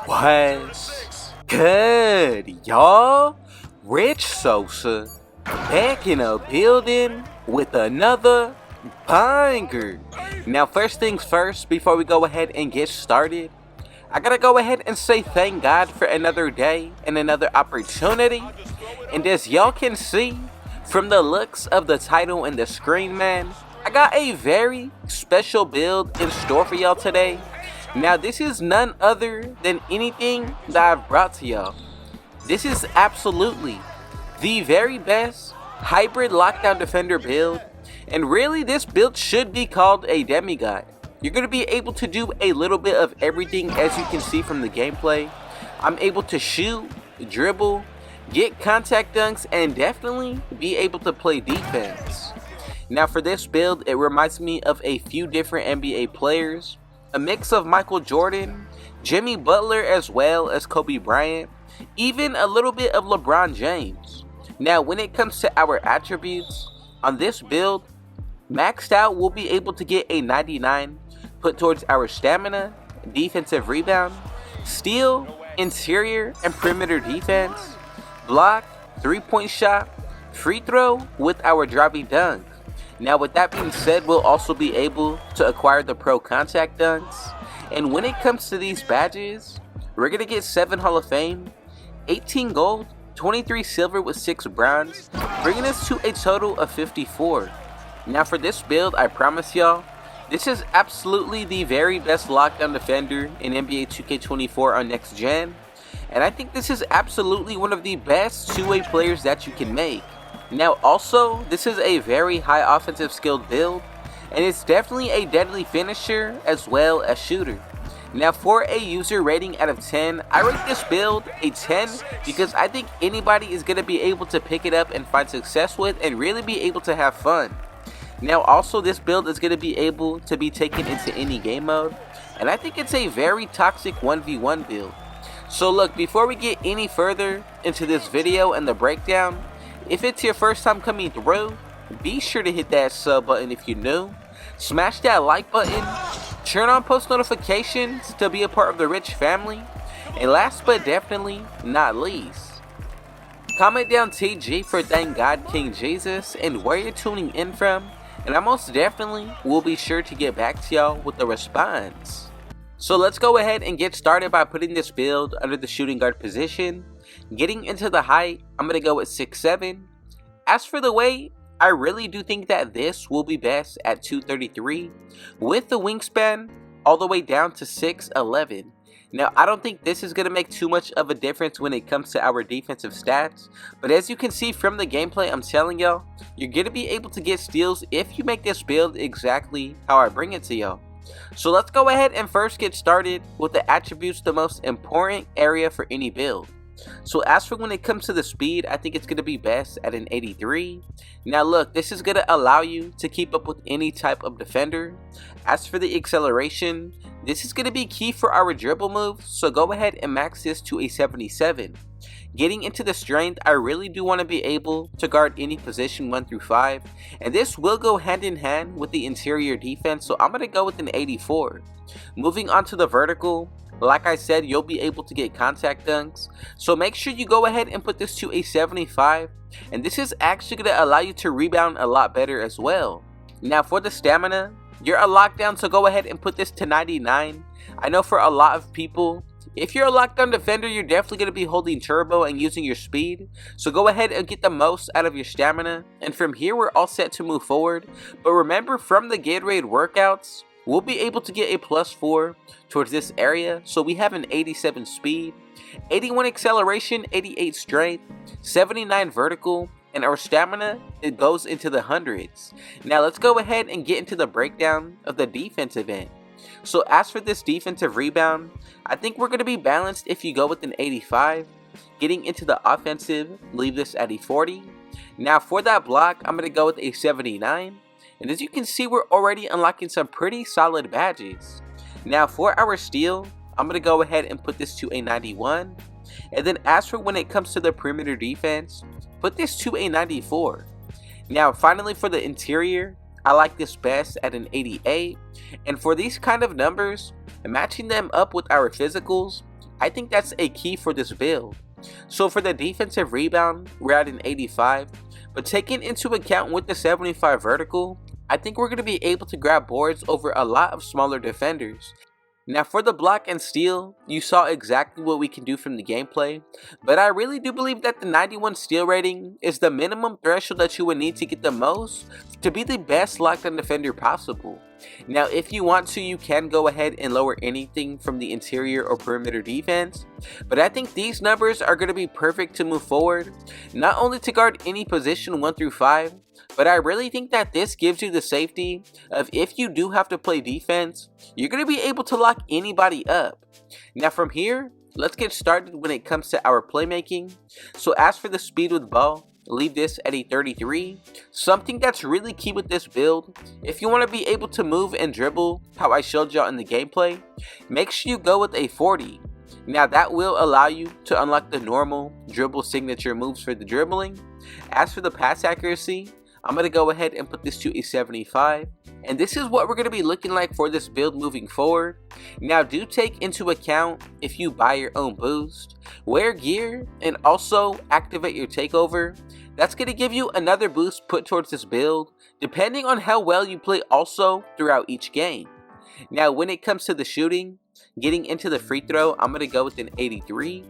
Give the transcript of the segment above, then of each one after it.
What's good, y'all? Rich Sosa back in a building with another banger. Now, first things first, before we go ahead and get started, I gotta go ahead and say thank God for another day and another opportunity. And as y'all can see from the looks of the title and the screen, man, I got a very special build in store for y'all today. Now, this is none other than anything that I've brought to y'all. This is absolutely the very best hybrid lockdown defender build, and really this build should be called a demigod. You're going to be able to do a little bit of everything, as you can see from the gameplay. I'm able to shoot, dribble, get contact dunks, and definitely be able to play defense. Now, for this build, it reminds me of a few different NBA players. A mix of Michael Jordan, Jimmy Butler, as well as Kobe Bryant, even a little bit of LeBron James. Now, when it comes to our attributes, on this build, maxed out, we'll be able to get a 99 put towards our stamina, defensive rebound, steal, interior and perimeter defense, block, 3-point shot, free throw with our driving dunk. Now, with that being said, we'll also be able to acquire the pro contact dunks. And when it comes to these badges, we're going to get 7 Hall of Fame, 18 gold, 23 silver with 6 bronze, bringing us to a total of 54. Now, for this build, I promise y'all, this is absolutely the very best lockdown defender in NBA 2K24 on next gen. And I think this is absolutely one of the best two-way players that you can make. Now, also, this is a very high offensive skilled build, and it's definitely a deadly finisher as well as shooter. Now, for a user rating out of 10, I rate this build a 10 because I think anybody is going to be able to pick it up and find success with and really be able to have fun. Now, also, this build is going to be able to be taken into any game mode, and I think it's a very toxic 1v1 build. So look, before we get any further into this video and the breakdown, if it's your first time coming through, be sure to hit that sub button if you're new, smash that like button, turn on post notifications to be a part of the rich family, and last but definitely not least, comment down TG for Thank God King Jesus and where you're tuning in from, and I most definitely will be sure to get back to y'all with the response. So let's go ahead and get started by putting this build under the shooting guard position. Getting into the height, I'm going to go with 6'7". As for the weight, I really do think that this will be best at 233 with the wingspan all the way down to 6'11". Now, I don't think this is going to make too much of a difference when it comes to our defensive stats, but as you can see from the gameplay, I'm telling y'all, you're going to be able to get steals if you make this build exactly how I bring it to y'all. So let's go ahead and first get started with the attributes, the most important area for any build. So as for when it comes to the speed, I think it's going to be best at an 83. Now look, this is going to allow you to keep up with any type of defender. As for the acceleration, this is going to be key for our dribble moves, so go ahead and max this to a 77. Getting into the strength, I really do want to be able to guard any position 1 through 5, and this will go hand in hand with the interior defense, so I'm going to go with an 84. Moving on to the vertical, like I said, you'll be able to get contact dunks, so make sure you go ahead and put this to a 75, and this is actually going to allow you to rebound a lot better as well. Now, for the stamina, you're a lockdown, so go ahead and put this to 99. I know for a lot of people, if you're a lockdown defender, you're definitely going to be holding turbo and using your speed, so go ahead and get the most out of your stamina, and from here we're all set to move forward. But remember, from the Gatorade workouts, we'll be able to get a +4 towards this area, so we have an 87 speed, 81 acceleration, 88 strength, 79 vertical, and our stamina, it goes into the hundreds. Now let's go ahead and get into the breakdown of the defensive end. So as for this defensive rebound, I think we're going to be balanced if you go with an 85. Getting into the offensive, leave this at a 40. Now for that block, I'm going to go with a 79. And as you can see, we're already unlocking some pretty solid badges. Now for our steal, I'm going to go ahead and put this to a 91. And then as for when it comes to the perimeter defense, put this to a 94. Now finally for the interior, I like this best at an 88. And for these kind of numbers, matching them up with our physicals, I think that's a key for this build. So for the defensive rebound, we're at an 85, but taking into account with the 75 vertical, I think we're going to be able to grab boards over a lot of smaller defenders. Now for the block and steal, you saw exactly what we can do from the gameplay, but I really do believe that the 91 steal rating is the minimum threshold that you would need to get the most to be the best lockdown defender possible. Now if you want to, you can go ahead and lower anything from the interior or perimeter defense, but I think these numbers are going to be perfect to move forward, not only to guard any position 1 through 5, but I really think that this gives you the safety of if you do have to play defense, you're going to be able to lock anybody up. Now from here, let's get started when it comes to our playmaking. So as for the speed with ball, leave this at a 33. Something that's really key with this build, if you want to be able to move and dribble how I showed y'all in the gameplay, make sure you go with a 40. Now that will allow you to unlock the normal dribble signature moves for the dribbling. As for the pass accuracy, I'm going to go ahead and put this to a 75, and this is what we're going to be looking like for this build moving forward. Now do take into account if you buy your own boost, wear gear, and also activate your takeover, that's going to give you another boost put towards this build, depending on how well you play also throughout each game. Now when it comes to the shooting, getting into the free throw, I'm going to go with an 83.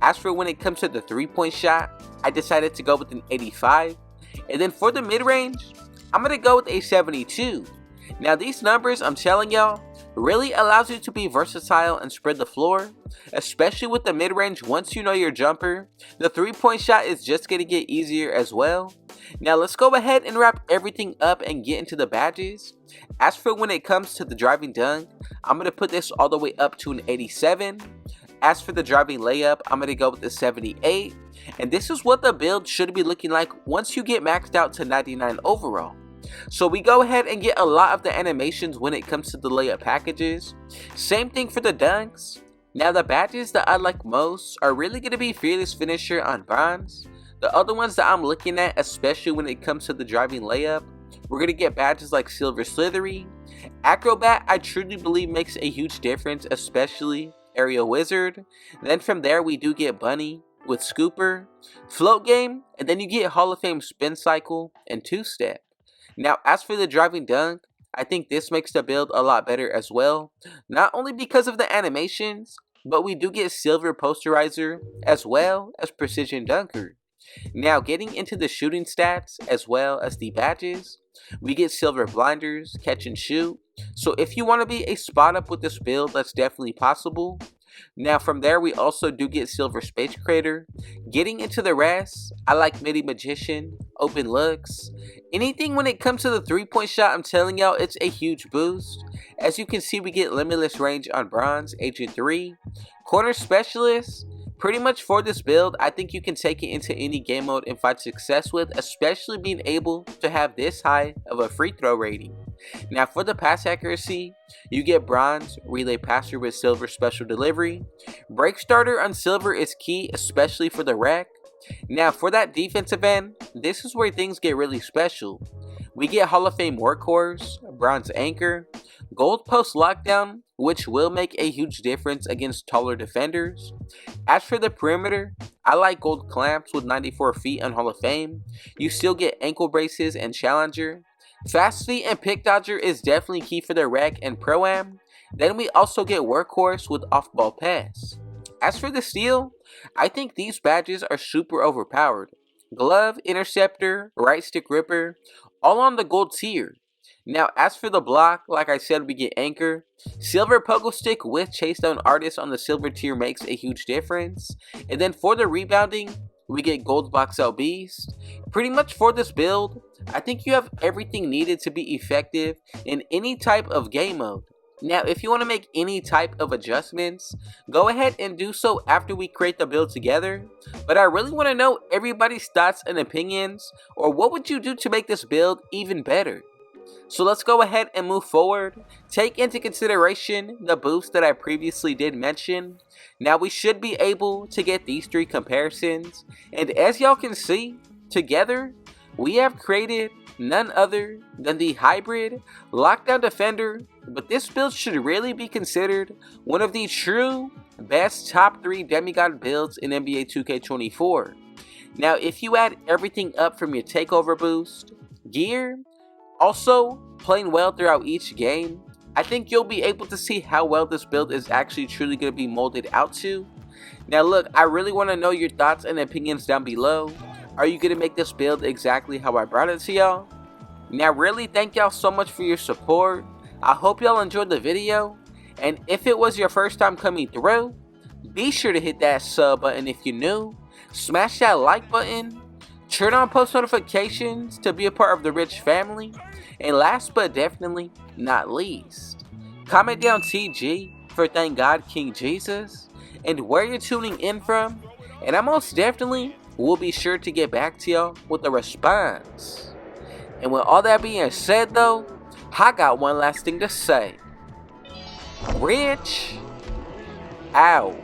As for when it comes to the 3-point shot, I decided to go with an 85. And then for the mid-range, I'm going to go with a 72. Now these numbers, I'm telling y'all, really allows you to be versatile and spread the floor, especially with the mid-range. Once you know your jumper, the 3-point shot is just going to get easier as well. Now let's go ahead and wrap everything up and get into the badges. As for when it comes to the driving dunk, I'm going to put this all the way up to an 87. As for the driving layup, I'm going to go with the 78. And this is what the build should be looking like once you get maxed out to 99 overall. So we go ahead and get a lot of the animations when it comes to the layup packages. Same thing for the dunks. Now the badges that I like most are really going to be Fearless Finisher on bronze. The other ones that I'm looking at, especially when it comes to the driving layup, we're going to get badges like Silver Slithery. Acrobat, I truly believe makes a huge difference, especially Aerial Wizard. Then from there we do get Bunny with Scooper, Float Game, and then you get Hall of Fame Spin Cycle and 2-Step. Now as for the driving dunk, I think this makes the build a lot better as well, not only because of the animations, but we do get Silver Posterizer as well as Precision Dunker. Now getting into the shooting stats as well as the badges, we get Silver Blinders, Catch and Shoot, so if you want to be a spot up with this build, that's definitely possible. Now from there we also do get Silver Space Creator. Getting into the rest, I like Midi Magician, Open Looks. Anything when it comes to the 3-point shot, I'm telling y'all, it's a huge boost. As you can see, we get Limitless Range on bronze, Agent 3. Corner Specialist, pretty much for this build, I think you can take it into any game mode and find success with, especially being able to have this high of a free throw rating. Now for the pass accuracy, you get bronze, Relay Passer with Silver Special Delivery. Break Starter on Silver is key, especially for the rec. Now for that defensive end, this is where things get really special. We get Hall of Fame Workhorse, Bronze Anchor, Gold Post Lockdown, which will make a huge difference against taller defenders. As for the perimeter, I like Gold Clamps with 94 feet on Hall of Fame. You still get Ankle Braces and Challenger. Fast Feet and Pick Dodger is definitely key for the rec and Pro-Am. Then we also get Workhorse with Off-Ball Pass. As for the steal, I think these badges are super overpowered. Glove, Interceptor, Right Stick Ripper, all on the gold tier. Now as for the block, like I said, we get Anchor. Silver Pogo Stick with Chase Down Artist on the silver tier makes a huge difference. And then for the rebounding, we get Gold Box Out Beast. Pretty much for this build, I think you have everything needed to be effective in any type of game mode. Now if you want to make any type of adjustments, go ahead and do so after we create the build together. But I really want to know everybody's thoughts and opinions, or what would you do to make this build even better? So let's go ahead and move forward. Take into consideration the boost that I previously did mention. Now we should be able to get these 3 comparisons, and as y'all can see, together we have created none other than the hybrid lockdown defender. But this build should really be considered one of the true best top 3 demigod builds in NBA 2K24. Now, if you add everything up from your takeover boost, gear, also playing well throughout each game, I think you'll be able to see how well this build is actually truly going to be molded out to. Now look, I really want to know your thoughts and opinions down below. Are you going to make this build exactly how I brought it to y'all? Now really, thank y'all so much for your support. I hope y'all enjoyed the video. And if it was your first time coming through, be sure to hit that sub button if you're new. Smash that like button. Turn on post notifications to be a part of the rich family. And last but definitely not least, comment down TG for Thank God King Jesus and where you're tuning in from. And I most definitely will be sure to get back to y'all with a response. And with all that being said though, I got one last thing to say. Rich out.